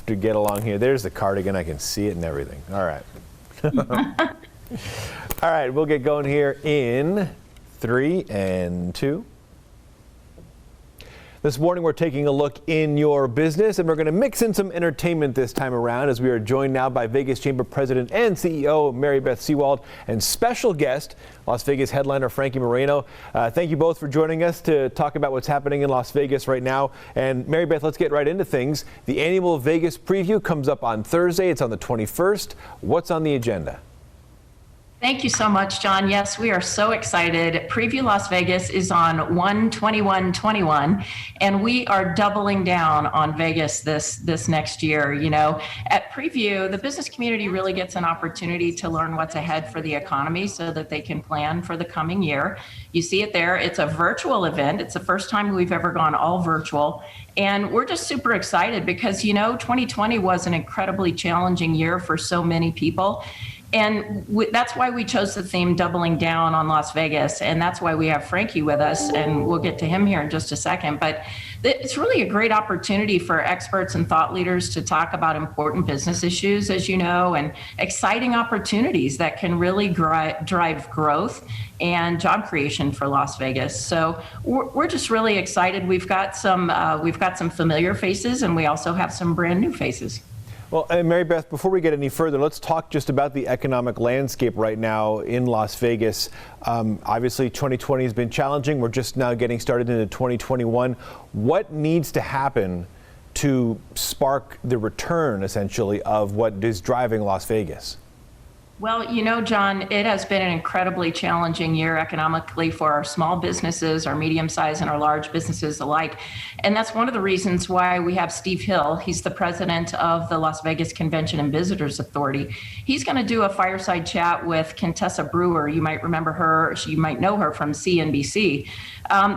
to get along here. There's the cardigan. I can see it and everything. All right. All right, we'll get going here in 3 and 2. This morning, we're taking a look in your business, and we're going to mix in some entertainment this time around, as we are joined now by Vegas Chamber President and CEO Mary Beth Sewald and special guest, Las Vegas headliner Frankie Moreno. Thank you both for joining us to talk about what's happening in Las Vegas right now. And Mary Beth, let's get right into things. The annual Vegas preview comes up on Thursday. It's on the 21st. What's on the agenda? Thank you so much, John. Yes, we are so excited. Preview Las Vegas is on 1/21/21, and we are doubling down on Vegas this next year. You know, at Preview, the business community really gets an opportunity to learn what's ahead for the economy so that they can plan for the coming year. You see it there. It's a virtual event. It's the first time we've ever gone all virtual. And we're just super excited because, you know, 2020 was an incredibly challenging year for so many people. And that's why we chose the theme Doubling Down on Las Vegas. And that's why we have Frankie with us. And we'll get to him here in just a second. But it's really a great opportunity for experts and thought leaders to talk about important business issues, as you know, and exciting opportunities that can really drive growth and job creation for Las Vegas. So we're just really excited. We've got some familiar faces, and we also have some brand new faces. Well, and Mary Beth, before we get any further, let's talk just about the economic landscape right now in Las Vegas. Obviously, 2020 has been challenging. We're just now getting started into 2021. What needs to happen to spark the return, essentially, of what is driving Las Vegas? Well, you know, John, it has been an incredibly challenging year economically for our small businesses, our medium-sized and our large businesses alike. And that's one of the reasons why we have Steve Hill. He's the president of the Las Vegas Convention and Visitors Authority. He's going to do a fireside chat with Contessa Brewer. You might remember her. You might know her from CNBC.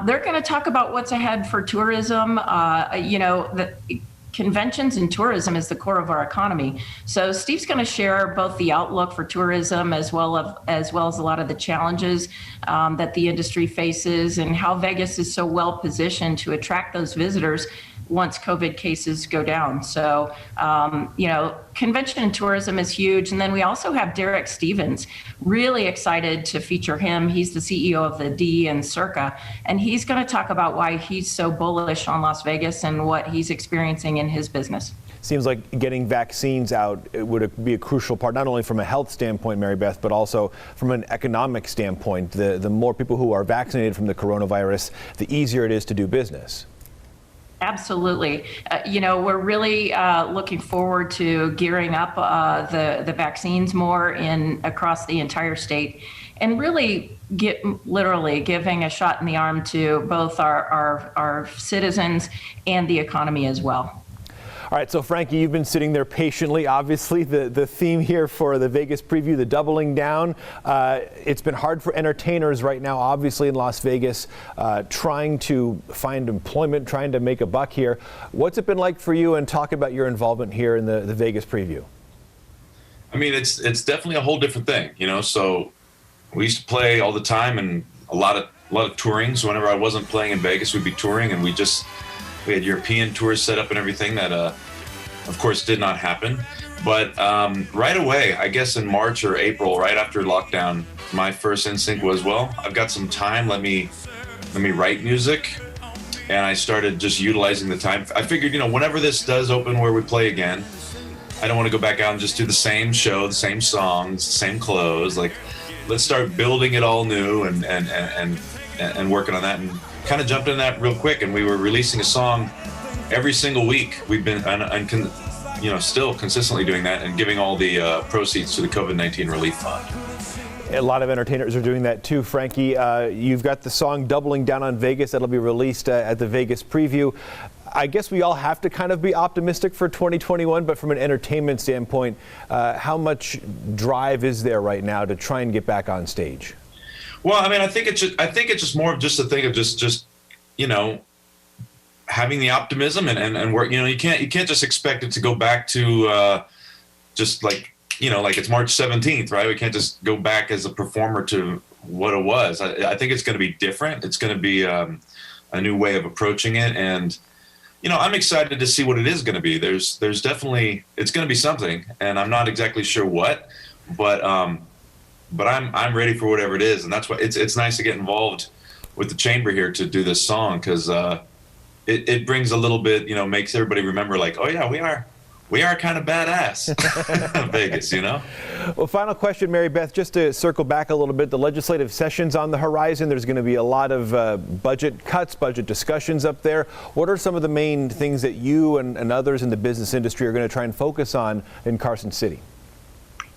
They're going to talk about what's ahead for tourism. Conventions and tourism is the core of our economy. So Steve's going to share both the outlook for tourism as well as a lot of the challenges that the industry faces and how Vegas is so well positioned to attract those visitors once COVID cases go down. So, convention and tourism is huge. And then we also have Derek Stevens, really excited to feature him. He's the CEO of the D and Circa, and he's going to talk about why he's so bullish on Las Vegas and what he's experiencing in his business. Seems like getting vaccines out would be a crucial part, not only from a health standpoint, Mary Beth, but also from an economic standpoint. The more people who are vaccinated from the coronavirus, the easier it is to do business. Absolutely. We're really looking forward to gearing up the vaccines more across the entire state and really literally giving a shot in the arm to both our citizens and the economy as well. All right, so Frankie, you've been sitting there patiently. Obviously, the theme here for the Vegas preview, the doubling down. It's been hard for entertainers right now, obviously in Las Vegas, trying to find employment, trying to make a buck here. What's it been like for you, and talk about your involvement here in the Vegas preview? I mean, it's definitely a whole different thing, so we used to play all the time and a lot of touring. So whenever I wasn't playing in Vegas, we'd be touring, and we had European tours set up and everything that, of course, did not happen. But right away, I guess in March or April, right after lockdown, my first instinct was, well, I've got some time. Let me write music. And I started just utilizing the time. I figured, whenever this does open where we play again, I don't want to go back out and just do the same show, the same songs, the same clothes. Like, let's start building it all new and working on that. And kind of jumped in that real quick, and we were releasing a song every single week. We've been still consistently doing that and giving all the proceeds to the COVID-19 relief fund. A lot of entertainers are doing that too. Frankie, you've got the song Doubling Down on Vegas that'll be released at the Vegas preview. I guess we all have to kind of be optimistic for 2021, but from an entertainment standpoint, how much drive is there right now to try and get back on stage? Well, I mean, I think it's just more of just a thing of just having the optimism and work. You can't just expect it to go back to just like it's March 17th, right? We can't just go back as a performer to what it was. I think it's going to be different. It's going to be a new way of approaching it, and I'm excited to see what it is going to be. There's definitely, it's going to be something, and I'm not exactly sure what, but I'm ready for whatever it is, and that's why it's nice to get involved with the chamber here to do this song, because it brings a little bit, makes everybody remember, like, oh yeah, we are kind of badass. Vegas, Well, final question, Mary Beth, just to circle back a little bit. The legislative session's on the horizon. There's going to be a lot of budget cuts, budget discussions up there. What are some of the main things that you and others in the business industry are going to try and focus on in Carson City?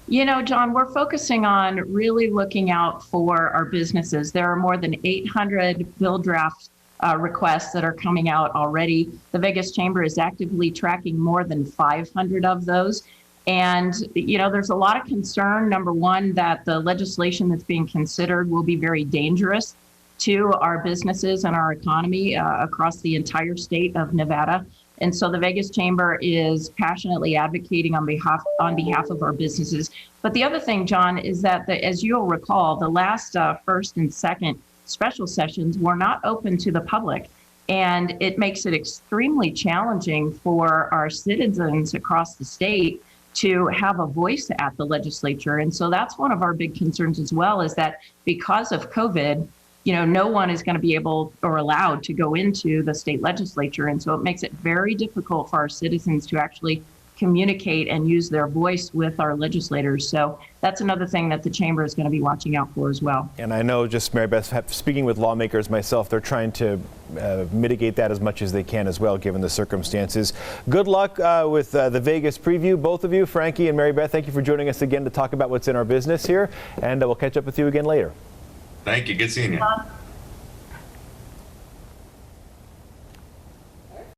John, we're focusing on really looking out for our businesses. There are more than 800 bill draft requests that are coming out already. The Vegas Chamber is actively tracking more than 500 of those. And, there's a lot of concern, number one, that the legislation that's being considered will be very dangerous to our businesses and our economy across the entire state of Nevada. And so the Vegas Chamber is passionately advocating on behalf of our businesses. But the other thing, John, is that as you'll recall, the last first and second special sessions were not open to the public. And it makes it extremely challenging for our citizens across the state to have a voice at the legislature. And so that's one of our big concerns as well, is that because of COVID, no one is going to be able or allowed to go into the state legislature. And so it makes it very difficult for our citizens to actually communicate and use their voice with our legislators. So that's another thing that the chamber is going to be watching out for as well. And I know, just Mary Beth, speaking with lawmakers myself, they're trying to mitigate that as much as they can as well, given the circumstances. Good luck with the Vegas preview, both of you. Frankie and Mary Beth, thank you for joining us again to talk about what's in our business here, and we'll catch up with you again later. Thank you. Good seeing you.